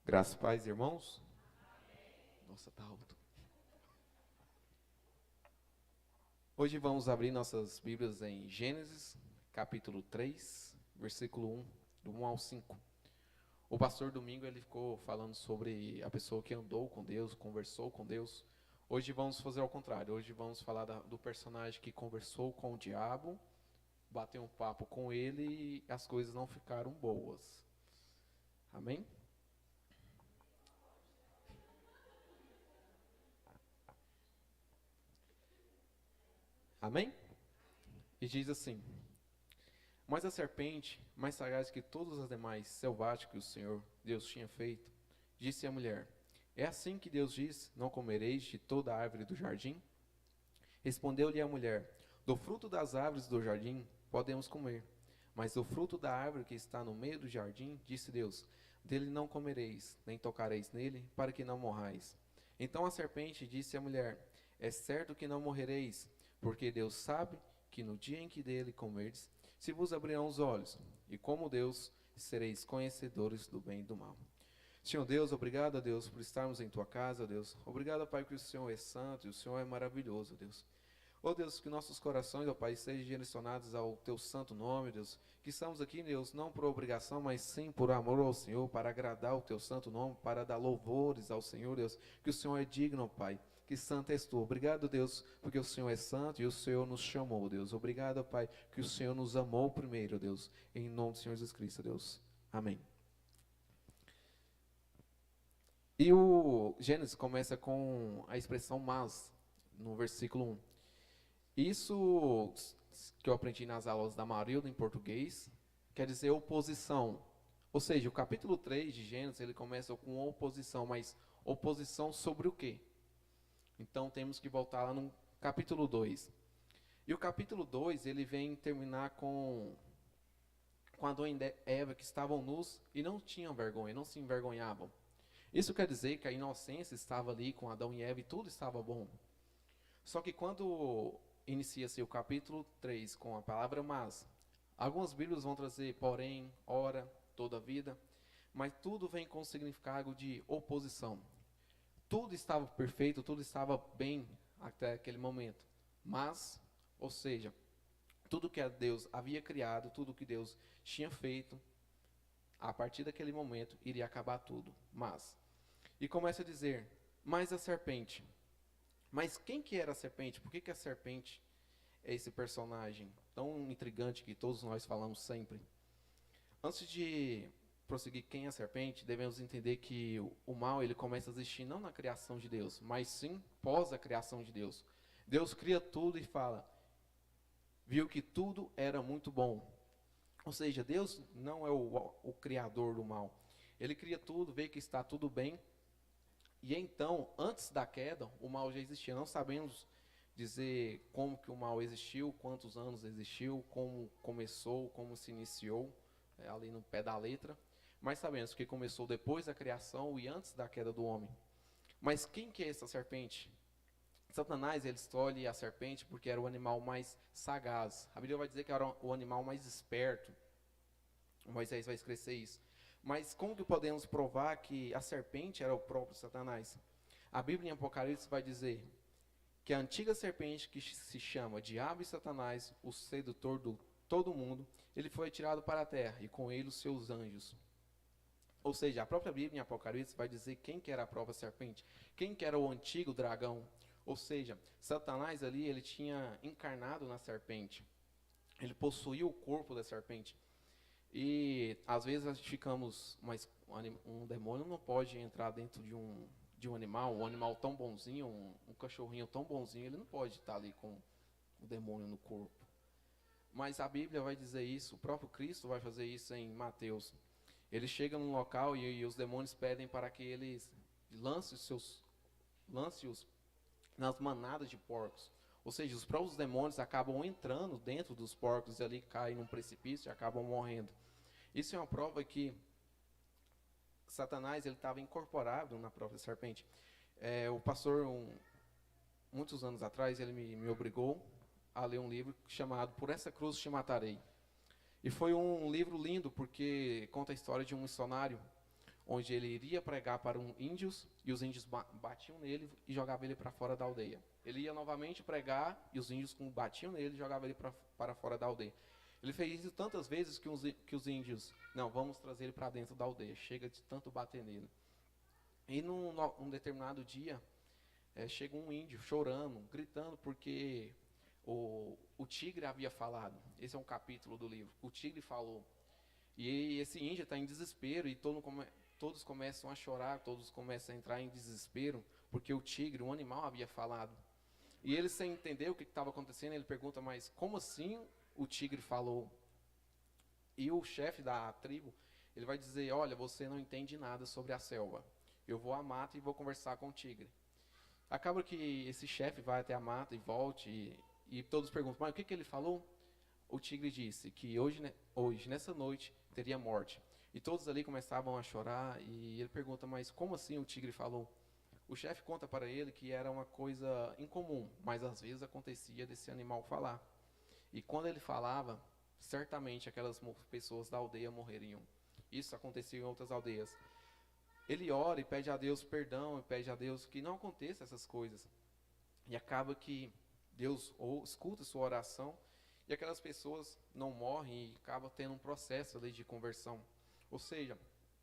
Graças a paz, irmãos. Nossa, tá alto. Hoje vamos abrir nossas Bíblias em Gênesis, capítulo 3, versículo 1, do 1 ao 5. O pastor Domingo ele ficou falando sobre a pessoa que andou com Deus, conversou com Deus. Hoje vamos fazer ao contrário. Hoje vamos falar do personagem que conversou com o diabo, bateu um papo com ele e as coisas não ficaram boas. Amém? Amém? E diz assim: Mas a serpente, mais sagaz que todos os demais selváticos que o Senhor Deus tinha feito, disse à mulher: É assim que Deus diz: Não comereis de toda a árvore do jardim? Respondeu-lhe a mulher: Do fruto das árvores do jardim podemos comer, mas do fruto da árvore que está no meio do jardim, disse Deus: Dele não comereis, nem tocareis nele, para que não morrais. Então a serpente disse à mulher: É certo que não morrereis, porque Deus sabe que no dia em que dele comerdes, se vos abrirão os olhos, e como Deus sereis conhecedores do bem e do mal. Senhor Deus, obrigado a Deus por estarmos em tua casa, Deus. Obrigado, Pai, que o Senhor é santo e o Senhor é maravilhoso, Deus. Ó Deus, que nossos corações, ó Pai, sejam direcionados ao Teu santo nome, Deus. Que estamos aqui, Deus, não por obrigação, mas sim por amor ao Senhor, para agradar o Teu santo nome, para dar louvores ao Senhor, Deus. Que o Senhor é digno, ó Pai. Que santo és Tu. Obrigado, Deus, porque o Senhor é santo e o Senhor nos chamou, Deus. Obrigado, Pai, que o Senhor nos amou primeiro, Deus. Em nome do Senhor Jesus Cristo, Deus. Amém. E o Gênesis começa com a expressão mas, no versículo 1. Isso que eu aprendi nas aulas da Marilda em português, quer dizer oposição. Ou seja, o capítulo 3 de Gênesis, ele começa com oposição, mas oposição sobre o quê? Então temos que voltar lá no capítulo 2. E o capítulo 2, ele vem terminar com Adão e Eva que estavam nus e não tinham vergonha, não se envergonhavam. Isso quer dizer que a inocência estava ali com Adão e Eva e tudo estava bom. Só que quando inicia-se o capítulo 3 com a palavra mas, algumas Bíblias vão trazer porém, ora, toda a vida, mas tudo vem com o significado de oposição. Tudo estava perfeito, tudo estava bem até aquele momento. Mas, ou seja, tudo que Deus havia criado, tudo que Deus tinha feito, a partir daquele momento iria acabar tudo. Mas, e começa a dizer, mas a serpente. Mas quem que era a serpente? Por que a serpente é esse personagem tão intrigante que todos nós falamos sempre? Antes de prosseguir quem é a serpente, devemos entender que o mal ele começa a existir não na criação de Deus, mas sim pós a criação de Deus. Deus cria tudo e fala, viu que tudo era muito bom. Ou seja, Deus não é o criador do mal. Ele cria tudo, vê que está tudo bem. E então, antes da queda, o mal já existia. Não sabemos dizer como que o mal existiu, quantos anos existiu, como começou, como se iniciou, ali no pé da letra. Mas sabemos que começou depois da criação e antes da queda do homem. Mas quem que é essa serpente? Satanás, ele escolhe a serpente porque era o animal mais sagaz. A Bíblia vai dizer que era o animal mais esperto. Moisés vai escrever isso. Mas como que podemos provar que a serpente era o próprio Satanás? A Bíblia em Apocalipse vai dizer que a antiga serpente que se chama Diabo e Satanás, o sedutor do todo mundo, ele foi tirado para a terra e com ele os seus anjos. Ou seja, a própria Bíblia em Apocalipse vai dizer quem que era a própria serpente, quem que era o antigo dragão. Ou seja, Satanás ali, ele tinha encarnado na serpente. Ele possuía o corpo da serpente. E às vezes nós ficamos, mas um demônio não pode entrar dentro de um animal tão bonzinho, um cachorrinho tão bonzinho, ele não pode estar ali com o demônio no corpo. Mas a Bíblia vai dizer isso, o próprio Cristo vai fazer isso em Mateus. Ele chega num local e os demônios pedem para que eles lance-os nas manadas de porcos. Ou seja, os próprios demônios acabam entrando dentro dos porcos e ali caem num precipício e acabam morrendo. Isso é uma prova que Satanás ele estava incorporado na própria serpente. O pastor, muitos anos atrás, ele me obrigou a ler um livro chamado Por Essa Cruz Te Matarei. E foi um livro lindo porque conta a história de um missionário onde ele iria pregar para índios, e os índios batiam nele e jogavam ele para fora da aldeia. Ele ia novamente pregar, e os índios batiam nele e jogavam ele para fora da aldeia. Ele fez isso tantas vezes que os índios, não, vamos trazer ele para dentro da aldeia, chega de tanto bater nele. E num determinado dia, chega um índio chorando, gritando, porque o tigre havia falado. Esse é um capítulo do livro. O tigre falou. E esse índio está em desespero, e todos começam a chorar, todos começam a entrar em desespero, porque o tigre, um animal, havia falado. E ele, sem entender o que estava acontecendo, ele pergunta, mas como assim o tigre falou? E o chefe da tribo, ele vai dizer, olha, você não entende nada sobre a selva. Eu vou à mata e vou conversar com o tigre. Acaba que esse chefe vai até a mata e volte, e todos perguntam, mas o que ele falou? O tigre disse que hoje, nessa noite, teria morte. E todos ali começavam a chorar, e ele pergunta, mas como assim o tigre falou? O chefe conta para ele que era uma coisa incomum, mas às vezes acontecia desse animal falar. E quando ele falava, certamente aquelas pessoas da aldeia morreriam. Isso acontecia em outras aldeias. Ele ora e pede a Deus perdão, e pede a Deus que não aconteça essas coisas. E acaba que Deus escuta sua oração, e aquelas pessoas não morrem e acabam tendo um processo ali de conversão. Ou seja,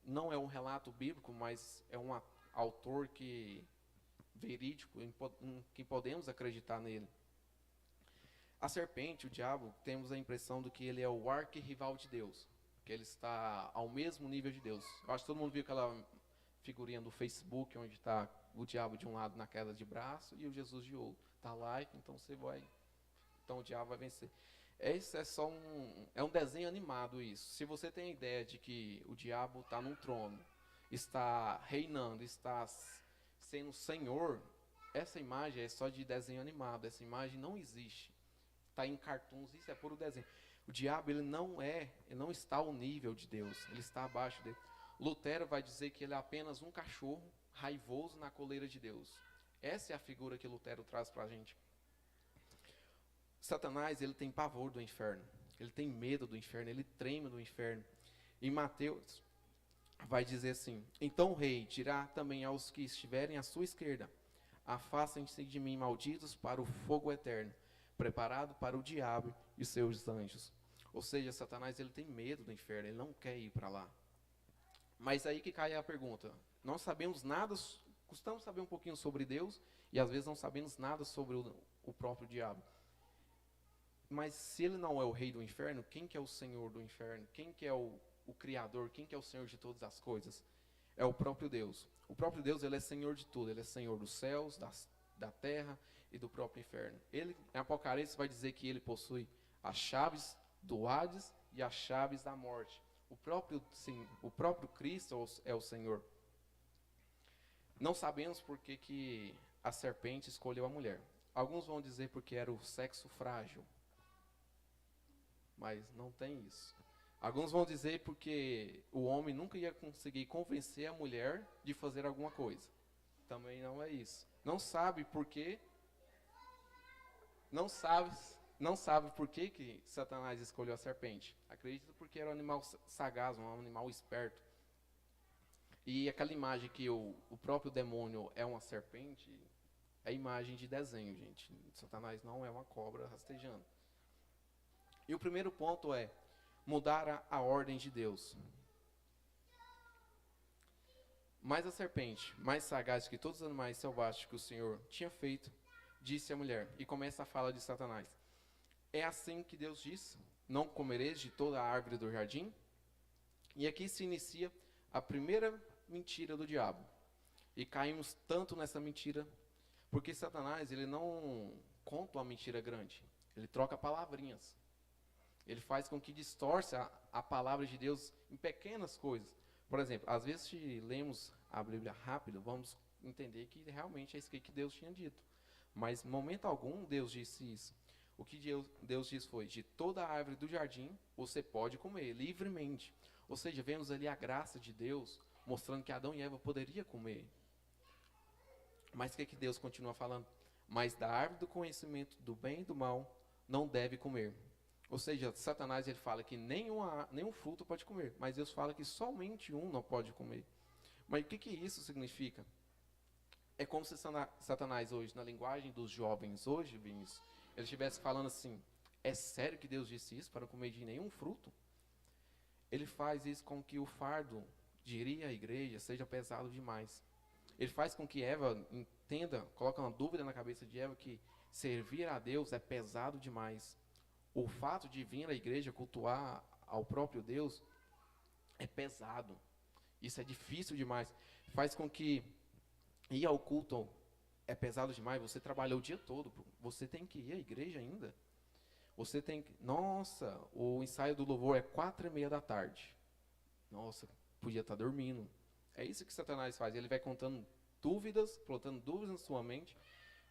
não é um relato bíblico, mas é um autor verídico, em que podemos acreditar nele. A serpente, o diabo, temos a impressão de que ele é o arquirrival de Deus, que ele está ao mesmo nível de Deus. Eu acho que todo mundo viu aquela figurinha do Facebook, onde está o diabo de um lado na queda de braço e o Jesus de outro. Está like, então então o diabo vai vencer. Esse é um desenho animado isso. Se você tem a ideia de que o diabo está num trono, está reinando, está sendo senhor, essa imagem é só de desenho animado. Essa imagem não existe. Está em cartoons, isso é puro desenho. O diabo ele não está ao nível de Deus, ele está abaixo dele. Lutero vai dizer que ele é apenas um cachorro raivoso na coleira de Deus. Essa é a figura que Lutero traz para a gente. Satanás, ele tem pavor do inferno, ele tem medo do inferno, ele treme do inferno. Em Mateus, vai dizer assim, então o rei dirá também aos que estiverem à sua esquerda, afastem-se de mim, malditos, para o fogo eterno, preparado para o diabo e seus anjos. Ou seja, Satanás, ele tem medo do inferno, ele não quer ir para lá. Mas aí que cai a pergunta, nós sabemos nada, costumamos saber um pouquinho sobre Deus, e às vezes não sabemos nada sobre o próprio diabo. Mas se ele não é o rei do inferno, quem que é o senhor do inferno? Quem que é o criador? Quem que é o senhor de todas as coisas? É o próprio Deus. O próprio Deus, ele é senhor de tudo. Ele é senhor dos céus, da terra e do próprio inferno. Ele, em Apocalipse, vai dizer que ele possui as chaves do Hades e as chaves da morte. O próprio Cristo é o Senhor. Não sabemos por que a serpente escolheu a mulher. Alguns vão dizer porque era o sexo frágil. Mas não tem isso. Alguns vão dizer porque o homem nunca ia conseguir convencer a mulher de fazer alguma coisa. Também não é isso. Não sabe por quê. Não sabe por que Satanás escolheu a serpente. Acredito porque era um animal sagaz, um animal esperto. E aquela imagem que o próprio demônio é uma serpente, é imagem de desenho, gente. Satanás não é uma cobra rastejando. E o primeiro ponto é mudar a ordem de Deus. Mas a serpente, mais sagaz que todos os animais selvagens que o Senhor tinha feito, disse à mulher, e começa a fala de Satanás. É assim que Deus diz, não comereis de toda a árvore do jardim? E aqui se inicia a primeira mentira do diabo. E caímos tanto nessa mentira, porque Satanás, ele não conta uma mentira grande. Ele troca palavrinhas. Ele faz com que distorce a palavra de Deus em pequenas coisas. Por exemplo, às vezes se lemos a Bíblia rápido, vamos entender que realmente é isso que Deus tinha dito. Mas em momento algum Deus disse isso. O que Deus disse foi, de toda a árvore do jardim você pode comer livremente. Ou seja, vemos ali a graça de Deus, mostrando que Adão e Eva poderiam comer. Mas o que Deus continua falando? Mas da árvore do conhecimento do bem e do mal não deve comer. Ou seja, Satanás ele fala que nenhum fruto pode comer, mas Deus fala que somente um não pode comer. Mas o que isso significa? É como se Satanás hoje, na linguagem dos jovens hoje, Vinícius, ele estivesse falando assim, é sério que Deus disse isso para não comer de nenhum fruto? Ele faz isso com que o fardo de ir à igreja seja pesado demais. Ele faz com que Eva entenda, coloca uma dúvida na cabeça de Eva que servir a Deus é pesado demais. O fato de vir à igreja cultuar ao próprio Deus é pesado. Isso é difícil demais. Faz com que ir ao culto é pesado demais. Você trabalhou o dia todo. Você tem que ir à igreja ainda. Você tem que... Nossa, o ensaio do louvor é 4:30 da tarde. Nossa, podia estar dormindo. É isso que Satanás faz. Ele vai contando dúvidas, plantando dúvidas na sua mente,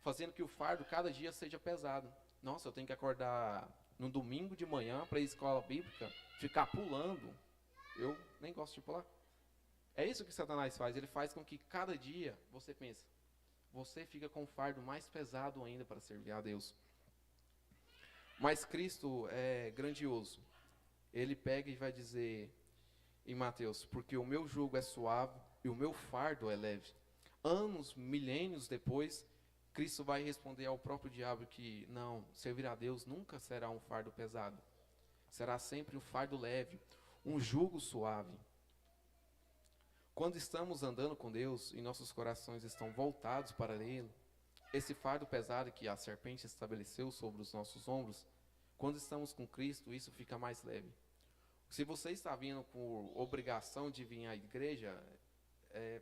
fazendo que o fardo cada dia seja pesado. Nossa, eu tenho que acordar no domingo de manhã para ir à escola bíblica, ficar pulando. Eu nem gosto de pular. É isso que Satanás faz. Ele faz com que cada dia você pense, você fica com um fardo mais pesado ainda para servir a Deus. Mas Cristo é grandioso. Ele pega e vai dizer em Mateus, porque o meu jugo é suave e o meu fardo é leve. Anos, milênios depois, Cristo vai responder ao próprio diabo que não, servir a Deus nunca será um fardo pesado. Será sempre um fardo leve, um jugo suave. Quando estamos andando com Deus e nossos corações estão voltados para Ele, esse fardo pesado que a serpente estabeleceu sobre os nossos ombros, quando estamos com Cristo, isso fica mais leve. Se você está vindo por obrigação de vir à igreja, é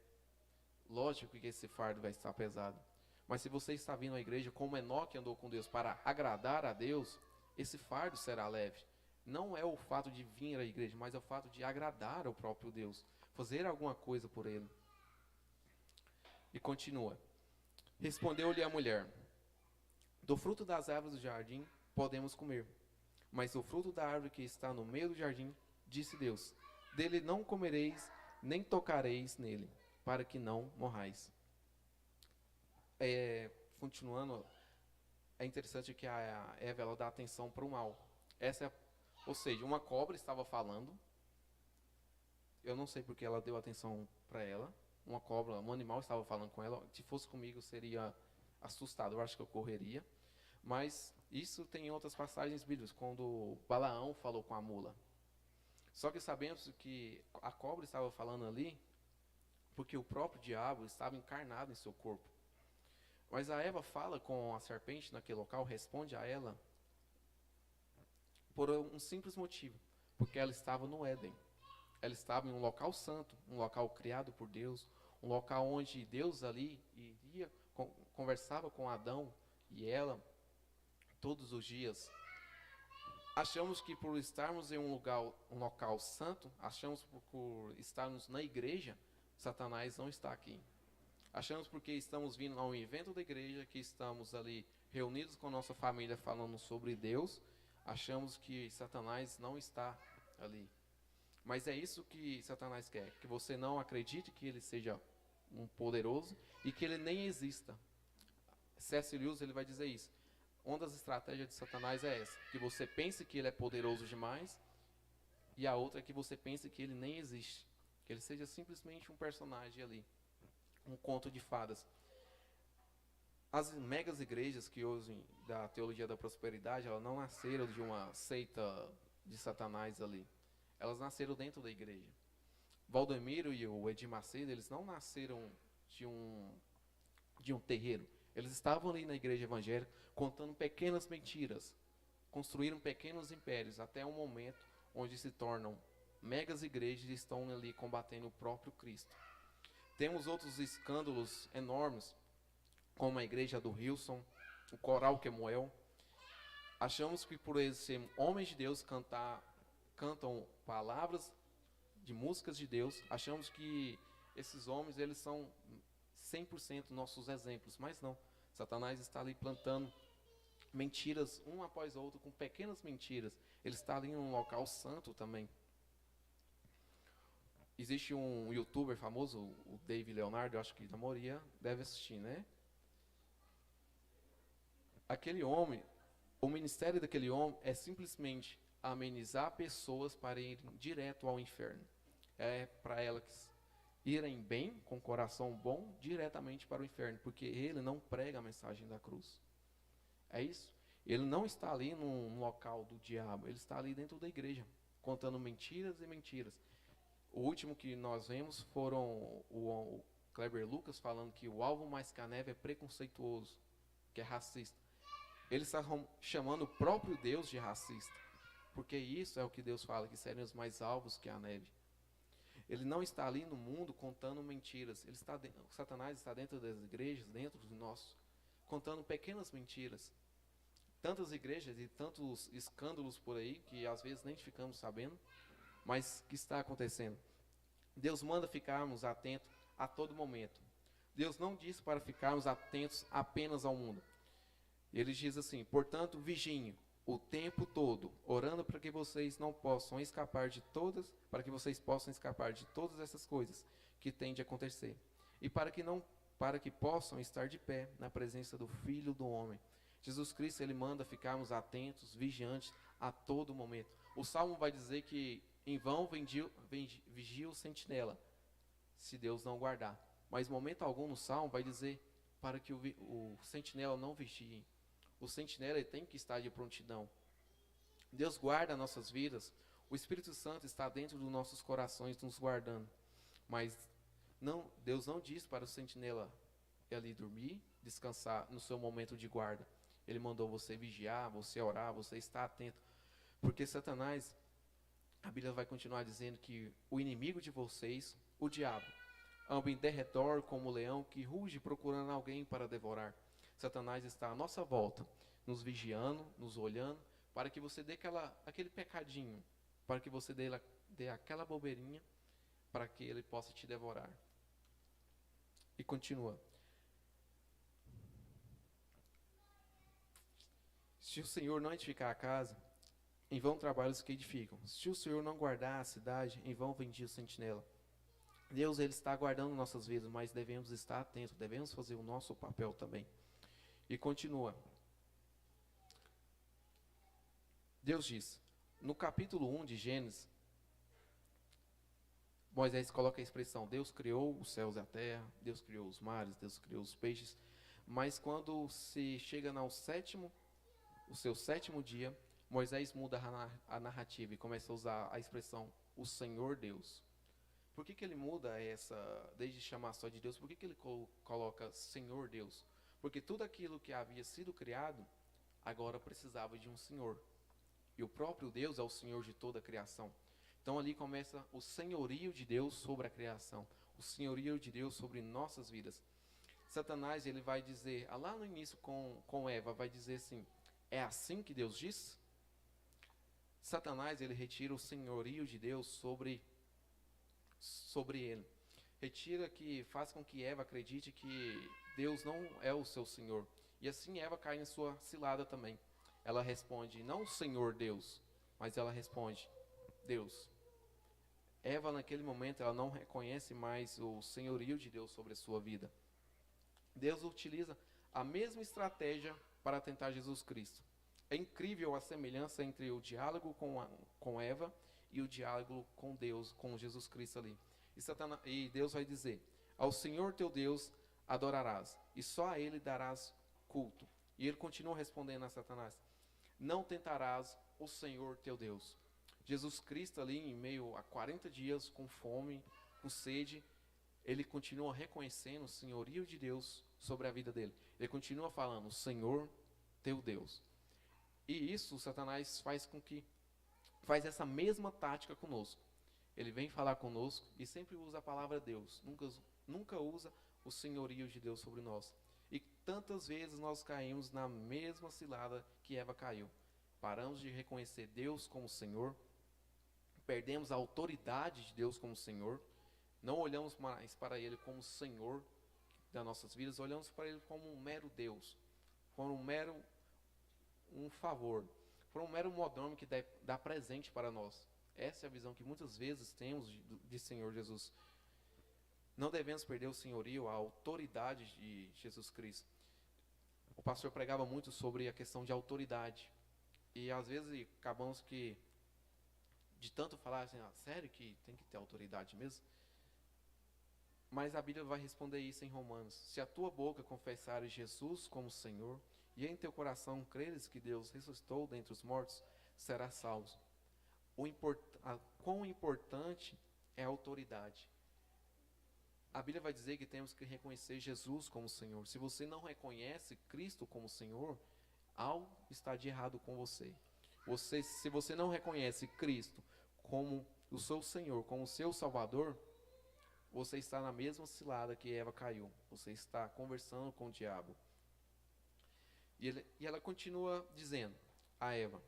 lógico que esse fardo vai estar pesado. Mas se você está vindo à igreja como Enoque andou com Deus para agradar a Deus, esse fardo será leve. Não é o fato de vir à igreja, mas é o fato de agradar ao próprio Deus, fazer alguma coisa por Ele. E continua. Respondeu-lhe a mulher, do fruto das árvores do jardim podemos comer, mas do fruto da árvore que está no meio do jardim, disse Deus, dele não comereis, nem tocareis nele, para que não morrais. Continuando, é interessante que a Eva ela dá atenção para o mal. Ou seja, uma cobra estava falando, eu não sei porque ela deu atenção para ela, uma cobra, um animal estava falando com ela, se fosse comigo seria assustado, eu acho que eu correria, mas isso tem em outras passagens bíblicas, quando Balaão falou com a mula. Só que sabemos que a cobra estava falando ali, porque o próprio diabo estava encarnado em seu corpo. Mas a Eva fala com a serpente naquele local, responde a ela, por um simples motivo, porque ela estava no Éden. Ela estava em um local santo, um local criado por Deus, um local onde Deus ali iria, conversava com Adão e ela todos os dias. Achamos que por estarmos em um local santo, achamos por estarmos na igreja, Satanás não está aqui. Achamos porque estamos vindo a um evento da igreja, que estamos ali reunidos com a nossa família falando sobre Deus, achamos que Satanás não está ali. Mas é isso que Satanás quer, que você não acredite que ele seja um poderoso e que ele nem exista. C.S. Lewis ele vai dizer isso. Uma das estratégias de Satanás é essa, que você pense que ele é poderoso demais, e a outra é que você pense que ele nem existe, que ele seja simplesmente um personagem ali, um conto de fadas. As megas igrejas que usam da teologia da prosperidade, elas não nasceram de uma seita de Satanás ali. Elas nasceram dentro da igreja. Valdemiro e o Edir Macedo, eles não nasceram de um terreiro. Eles estavam ali na igreja evangélica contando pequenas mentiras. Construíram pequenos impérios até um momento onde se tornam megas igrejas e estão ali combatendo o próprio Cristo. Temos outros escândalos enormes, como a igreja do Hilson, o coral Kemuel. Achamos que por eles serem homens de Deus, cantam palavras de músicas de Deus, achamos que esses homens eles são 100% nossos exemplos, mas não. Satanás está ali plantando mentiras um após outro, com pequenas mentiras. Ele está ali em um local santo também. Existe um youtuber famoso, o Dave Leonardo, eu acho que a maioria deve assistir, né? Aquele homem, o ministério daquele homem é simplesmente amenizar pessoas para irem direto ao inferno. É para elas irem bem, com coração bom, diretamente para o inferno, porque ele não prega a mensagem da cruz. É isso? Ele não está ali num local do diabo, ele está ali dentro da igreja, contando mentiras e mentiras. O último que nós vemos foram o Kleber Lucas falando que o alvo mais que a neve é preconceituoso, que é racista. Ele está chamando o próprio Deus de racista, porque isso é o que Deus fala, que seremos mais alvos que a neve. Ele não está ali no mundo contando mentiras. Satanás está dentro das igrejas, dentro de nós, contando pequenas mentiras. Tantas igrejas e tantos escândalos por aí que às vezes nem ficamos sabendo, mas que está acontecendo. Deus manda ficarmos atentos a todo momento. Deus não diz para ficarmos atentos apenas ao mundo. Ele diz assim: portanto, vigiem o tempo todo, orando para que vocês não possam escapar de todas, para que vocês possam escapar de todas essas coisas que têm de acontecer, e para que possam estar de pé na presença do Filho do Homem. Jesus Cristo, ele manda ficarmos atentos, vigiantes a todo momento. O Salmo vai dizer que em vão vigia o sentinela, se Deus não guardar. Mas momento algum no Salmo vai dizer para que o sentinela não vigie. O sentinela, ele tem que estar de prontidão. Deus guarda nossas vidas. O Espírito Santo está dentro dos nossos corações, nos guardando. Mas Deus não diz para o sentinela ir ali dormir, descansar no seu momento de guarda. Ele mandou você vigiar, você orar, você estar atento. Porque Satanás, a Bíblia vai continuar dizendo que o inimigo de vocês, o diabo, anda em derredor como um leão que ruge procurando alguém para devorar. Satanás está à nossa volta, nos vigiando, nos olhando, para que você dê aquele pecadinho, para que você dê aquela bobeirinha, para que ele possa te devorar. E continua. Se o Senhor não edificar a casa, em vão trabalham os que edificam. Se o Senhor não guardar a cidade, em vão vigia o sentinela. Deus, ele está guardando nossas vidas, mas devemos estar atentos, devemos fazer o nosso papel também. E continua. Deus diz, no capítulo 1 de Gênesis, Moisés coloca a expressão: Deus criou os céus e a terra, Deus criou os mares, Deus criou os peixes. Mas quando se chega o seu sétimo dia, Moisés muda a narrativa e começa a usar a expressão o Senhor Deus. Por que ele muda desde chamar só de Deus, por que ele coloca Senhor Deus? Porque tudo aquilo que havia sido criado, agora precisava de um Senhor. E o próprio Deus é o Senhor de toda a criação. Então ali começa o senhorio de Deus sobre a criação, o senhorio de Deus sobre nossas vidas. Satanás, ele vai dizer, lá no início com Eva, vai dizer assim: é assim que Deus diz? Satanás, ele retira o senhorio de Deus sobre ele. Retira faz com que Eva acredite que Deus não é o seu Senhor. E assim Eva cai em sua cilada também. Ela responde, não Senhor Deus, mas ela responde, Deus. Eva, naquele momento, ela não reconhece mais o senhorio de Deus sobre a sua vida. Deus utiliza a mesma estratégia para tentar Jesus Cristo. É incrível a semelhança entre o diálogo com Eva e o diálogo com Deus, com Jesus Cristo ali. E Deus vai dizer, ao Senhor teu Deus adorarás, e só a Ele darás culto. E ele continua respondendo a Satanás, não tentarás o Senhor teu Deus. Jesus Cristo ali em meio a 40 dias com fome, com sede, ele continua reconhecendo o senhorio de Deus sobre a vida dele. Ele continua falando, o Senhor teu Deus. E isso Satanás faz essa mesma tática conosco. Ele vem falar conosco e sempre usa a palavra Deus, nunca usa o senhorio de Deus sobre nós. E tantas vezes nós caímos na mesma cilada que Eva caiu. Paramos de reconhecer Deus como Senhor, perdemos a autoridade de Deus como Senhor, não olhamos mais para Ele como Senhor das nossas vidas, olhamos para Ele como um mero Deus, como um favor, como um mero mordomo que dá presente para nós. Essa é a visão que muitas vezes temos de Senhor Jesus. Não devemos perder o senhorio, a autoridade de Jesus Cristo. O pastor pregava muito sobre a questão de autoridade. E às vezes acabamos de tanto falar assim, sério que tem que ter autoridade mesmo? Mas a Bíblia vai responder isso em Romanos. Se a tua boca confessares Jesus como Senhor, e em teu coração creres que Deus ressuscitou dentre os mortos, serás salvo. Quão importante é a autoridade. A Bíblia vai dizer que temos que reconhecer Jesus como Senhor. Se você não reconhece Cristo como Senhor, algo está de errado com você. Se você não reconhece Cristo como o seu Senhor, como o seu Salvador, você está na mesma cilada que Eva caiu. Você está conversando com o diabo. E ela continua dizendo a Eva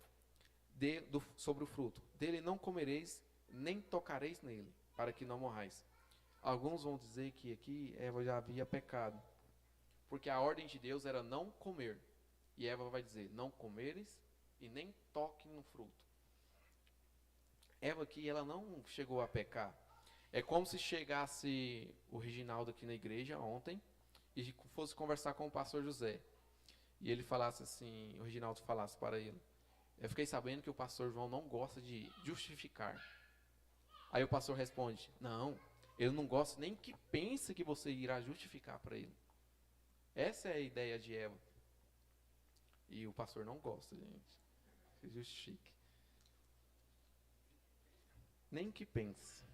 sobre o fruto: dele não comereis, nem tocareis nele, para que não morrais. Alguns vão dizer que aqui Eva já havia pecado, porque a ordem de Deus era não comer. E Eva vai dizer: não comeres e nem toque no fruto. Eva aqui, ela não chegou a pecar. É como se chegasse o Reginaldo aqui na igreja ontem e fosse conversar com o pastor José. E ele falasse assim, o Reginaldo falasse para ele: eu fiquei sabendo que o pastor João não gosta de justificar. Aí o pastor responde: não, ele não gosta nem que pense que você irá justificar para ele. Essa é a ideia de Eva. E o pastor não gosta, gente. Que justifique. Nem que pense.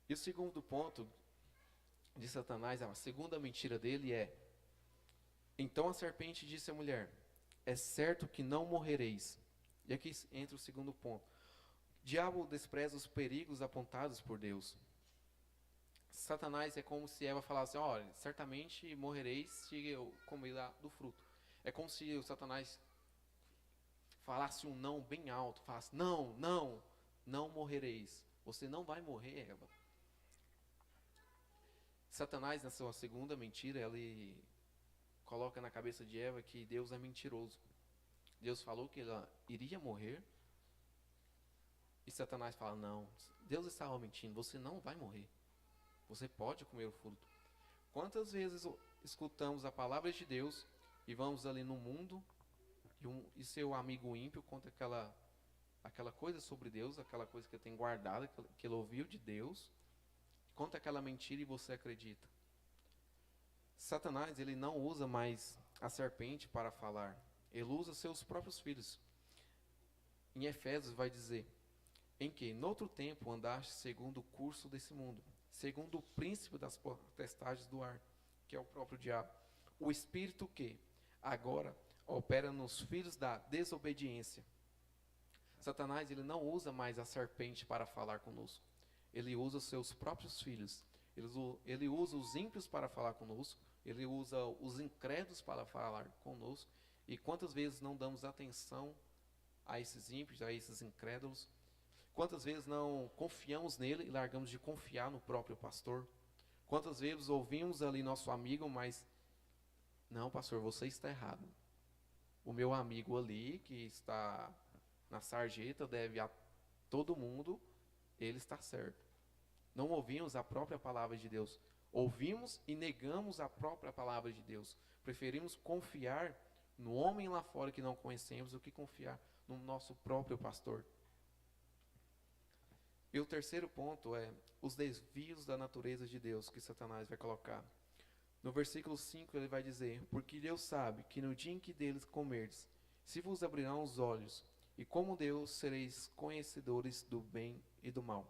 E o segundo ponto de Satanás, a segunda mentira dele é: então a serpente disse à mulher: é certo que não morrereis. E aqui entra o segundo ponto. O diabo despreza os perigos apontados por Deus. Satanás é como se Eva falasse: olha, certamente morrereis se eu comer do fruto. É como se o Satanás falasse um não bem alto, falasse: não, não, não morrereis. Você não vai morrer, Eva. Satanás, na sua segunda mentira, ele coloca na cabeça de Eva que Deus é mentiroso. Deus falou que ela iria morrer. E Satanás fala: não, Deus estava mentindo, você não vai morrer. Você pode comer o fruto. Quantas vezes escutamos a palavra de Deus e vamos ali no mundo e seu amigo ímpio conta aquela coisa sobre Deus, aquela coisa que ele tem guardada, que ele ouviu de Deus, conta aquela mentira e você acredita. Satanás, ele não usa mais a serpente para falar. Ele usa seus próprios filhos. Em Efésios vai dizer: em que, noutro tempo, andaste segundo o curso desse mundo, segundo o príncipe das potestades do ar, que é o próprio diabo, o espírito que, agora, opera nos filhos da desobediência. Satanás, ele não usa mais a serpente para falar conosco. Ele usa os seus próprios filhos. Ele usa os ímpios para falar conosco. Ele usa os incrédulos para falar conosco. E quantas vezes não damos atenção a esses ímpios, a esses incrédulos? Quantas vezes não confiamos nele e largamos de confiar no próprio pastor? Quantas vezes ouvimos ali nosso amigo, mas não, pastor, você está errado. O meu amigo ali, que está na sarjeta, deve a todo mundo, ele está certo. Não ouvimos a própria palavra de Deus. Ouvimos e negamos a própria palavra de Deus. Preferimos confiar no homem lá fora que não conhecemos do que confiar no nosso próprio pastor. E o terceiro ponto é os desvios da natureza de Deus que Satanás vai colocar. No versículo 5 ele vai dizer: porque Deus sabe que no dia em que deles comerdes, se vos abrirão os olhos, e como Deus sereis conhecedores do bem e do mal.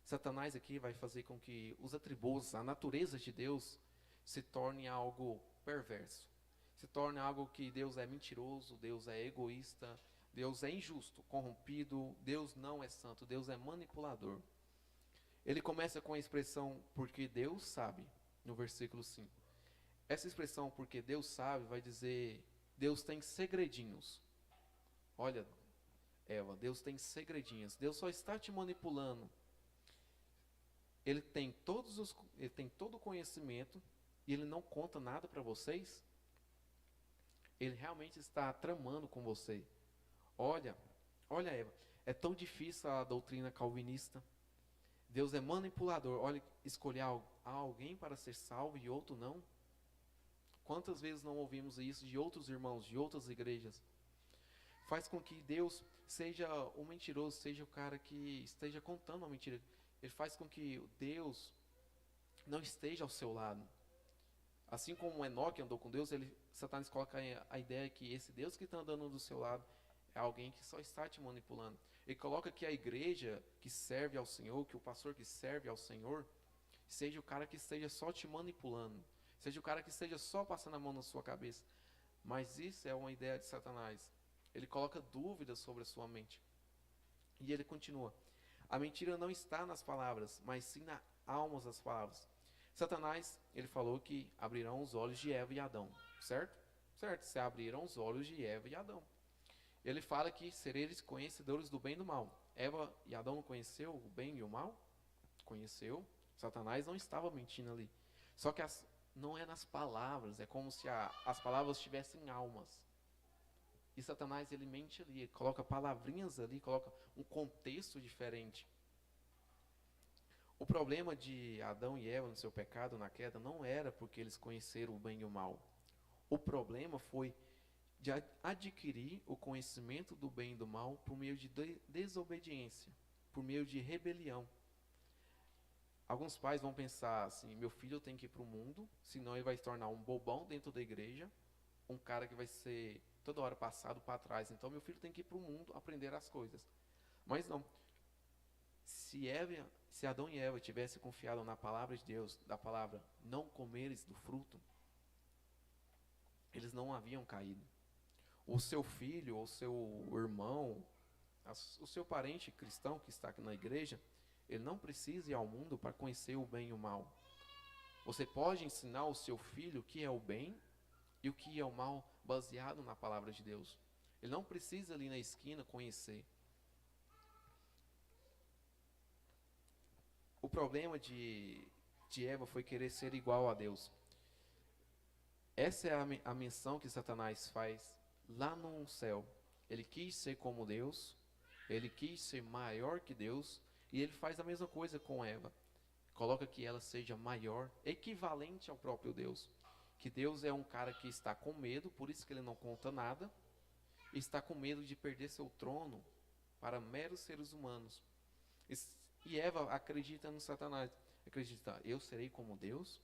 Satanás aqui vai fazer com que os atributos, a natureza de Deus, se torne algo perverso. Se torne algo que Deus é mentiroso, Deus é egoísta, Deus é injusto, corrompido, Deus não é santo, Deus é manipulador. Ele começa com a expressão porque Deus sabe, no versículo 5. Essa expressão porque Deus sabe vai dizer, Deus tem segredinhos. Olha, Eva, Deus tem segredinhos. Deus só está te manipulando. Ele tem todo o conhecimento e ele não conta nada para vocês. Ele realmente está tramando com você. Olha, Eva, é tão difícil a doutrina calvinista. Deus é manipulador. Olha, escolher alguém para ser salvo e outro não. Quantas vezes não ouvimos isso de outros irmãos, de outras igrejas? faz com que Deus seja um mentiroso, seja o cara que esteja contando uma mentira. Ele faz com que Deus não esteja ao seu lado. Assim como Enoque andou com Deus, Satanás coloca a ideia que esse Deus que está andando do seu lado é alguém que só está te manipulando. Ele coloca que a igreja que serve ao Senhor, que o pastor que serve ao Senhor, seja o cara que esteja só te manipulando, seja o cara que esteja só passando a mão na sua cabeça. Mas isso é uma ideia de Satanás. Ele coloca dúvidas sobre a sua mente. E ele continua: a mentira não está nas palavras, mas sim na alma das palavras. Satanás, ele falou que abrirão os olhos de Eva e Adão, certo? Certo, se abriram os olhos de Eva e Adão. Ele fala que sereis conhecedores do bem e do mal. Eva e Adão não conheceu o bem e o mal? Conheceu. Satanás não estava mentindo ali. Só que não é nas palavras, é como se as palavras tivessem almas. E Satanás, ele mente ali, ele coloca palavrinhas ali, coloca um contexto diferente. O problema de Adão e Eva no seu pecado, na queda, não era porque eles conheceram o bem e o mal. O problema foi de adquirir o conhecimento do bem e do mal por meio de desobediência, por meio de rebelião. Alguns pais vão pensar assim: meu filho tem que ir para o mundo, senão ele vai se tornar um bobão dentro da igreja, um cara que vai ser toda hora passado para trás. Então meu filho tem que ir para o mundo aprender as coisas. Mas não. Se Adão e Eva tivessem confiado na palavra de Deus, da palavra não comeres do fruto, eles não haviam caído. O seu filho, ou seu irmão, o seu parente cristão que está aqui na igreja, ele não precisa ir ao mundo para conhecer o bem e o mal. Você pode ensinar o seu filho o que é o bem e o que é o mal, baseado na palavra de Deus. Ele não precisa ali na esquina conhecer. O problema de Eva foi querer ser igual a Deus. Essa é a menção que Satanás faz lá no céu. Ele quis ser como Deus, ele quis ser maior que Deus, e ele faz a mesma coisa com Eva. Coloca que ela seja maior, equivalente ao próprio Deus. Que Deus é um cara que está com medo, por isso que ele não conta nada, e está com medo de perder seu trono para meros seres humanos. E Eva acredita no Satanás. Acredita: eu serei como Deus,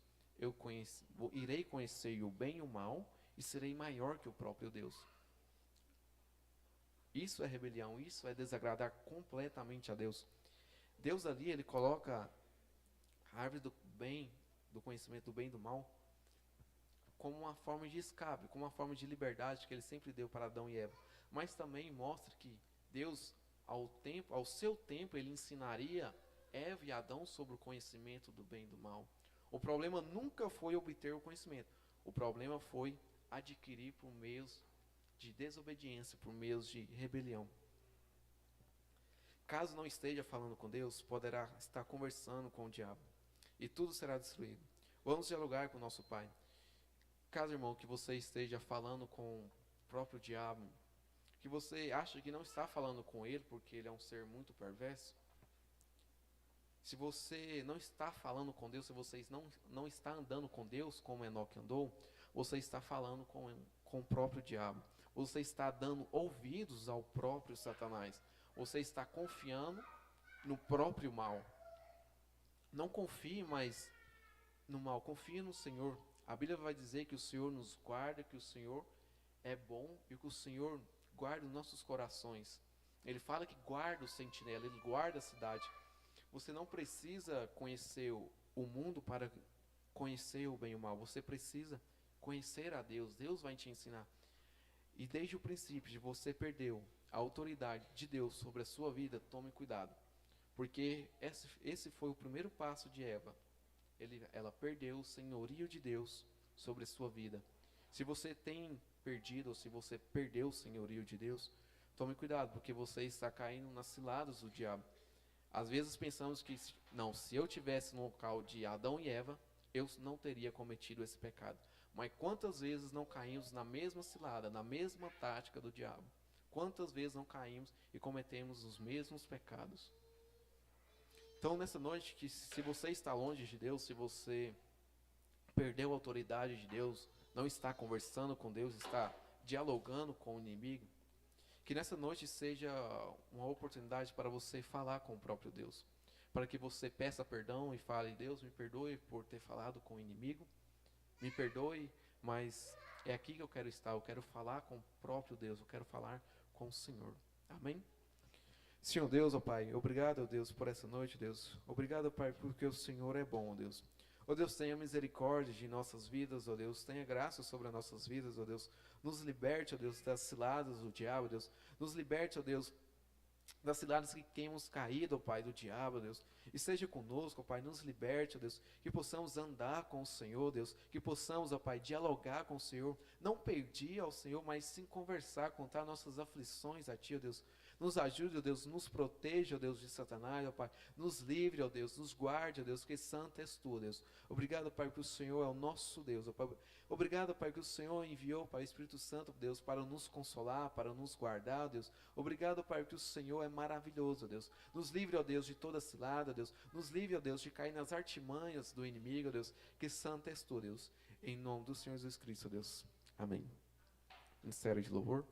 irei conhecer o bem e o mal, e serei maior que o próprio Deus. Isso é rebelião, isso é desagradar completamente a Deus. Deus ali, ele coloca a árvore do bem, do conhecimento do bem e do mal, como uma forma de escape, como uma forma de liberdade que ele sempre deu para Adão e Eva. Mas também mostra que Deus, ao seu tempo, ele ensinaria Eva e Adão sobre o conhecimento do bem e do mal. O problema nunca foi obter o conhecimento. O problema foi adquirir por meios de desobediência, por meios de rebelião. Caso não esteja falando com Deus, poderá estar conversando com o diabo, e tudo será destruído. Vamos dialogar com o nosso Pai. Caso, irmão, que você esteja falando com o próprio diabo, que você acha que não está falando com ele porque ele é um ser muito perverso, se você não está falando com Deus, se você não está andando com Deus como Enoque andou, você está falando com o próprio diabo. Você está dando ouvidos ao próprio Satanás. Você está confiando no próprio mal. Não confie mais no mal, confie no Senhor. A Bíblia vai dizer que o Senhor nos guarda, que o Senhor é bom e que o Senhor guarda os nossos corações. Ele fala que guarda o sentinela, ele guarda a cidade. Você não precisa conhecer o mundo para conhecer o bem e o mal. Você precisa conhecer a Deus. Deus vai te ensinar. E desde o princípio de você perdeu a autoridade de Deus sobre a sua vida, tome cuidado. Porque esse foi o primeiro passo de Eva. Ela perdeu o senhorio de Deus sobre a sua vida. Se você tem perdido, ou se você perdeu o senhorio de Deus, tome cuidado, porque você está caindo nas ciladas do diabo. Às vezes pensamos que, não, se eu tivesse no local de Adão e Eva, eu não teria cometido esse pecado. Mas quantas vezes não caímos na mesma cilada, na mesma tática do diabo? Quantas vezes não caímos e cometemos os mesmos pecados? Então, nessa noite, que se você está longe de Deus, se você perdeu a autoridade de Deus, não está conversando com Deus, está dialogando com o inimigo, Que nessa noite seja uma oportunidade para você falar com o próprio Deus. Para que você peça perdão e fale: Deus, me perdoe por ter falado com o inimigo. Me perdoe, mas é aqui que eu quero estar. Eu quero falar com o próprio Deus. Eu quero falar com o Senhor. Amém? Senhor Deus, ó Pai, obrigado, ó Deus, por essa noite, Deus. Obrigado, Pai, porque o Senhor é bom, ó Deus. Ó Deus, tenha misericórdia de nossas vidas, ó Deus. Tenha graça sobre as nossas vidas, ó Deus. Nos liberte, ó Deus, das ciladas do diabo, ó Deus. Nos liberte, ó Deus, das ciladas que temos caído, ó Pai, do diabo, Deus. Esteja conosco, ó Pai, nos liberte, ó Deus, que possamos andar com o Senhor, Deus, que possamos, ó Pai, dialogar com o Senhor, não pedir ao Senhor, mas sim conversar, contar nossas aflições a Ti, ó Deus. Nos ajude, ó Deus, nos proteja, ó Deus, de Satanás, ó Pai, nos livre, ó Deus, nos guarde, ó Deus, que santo és Tu, ó Deus. Obrigado, Pai, que o Senhor é o nosso Deus, ó Pai. Obrigado, Pai, que o Senhor enviou, Pai, o Espírito Santo, Deus, para nos consolar, para nos guardar, ó Deus. Obrigado, Pai, que o Senhor é maravilhoso, ó Deus. Nos livre, ó Deus, de toda cilada, ó Deus. Nos livre, ó Deus, de cair nas artimanhas do inimigo, ó Deus. Que santo és Tu, Deus. Em nome do Senhor Jesus Cristo, ó Deus. Amém. Ministério de louvor.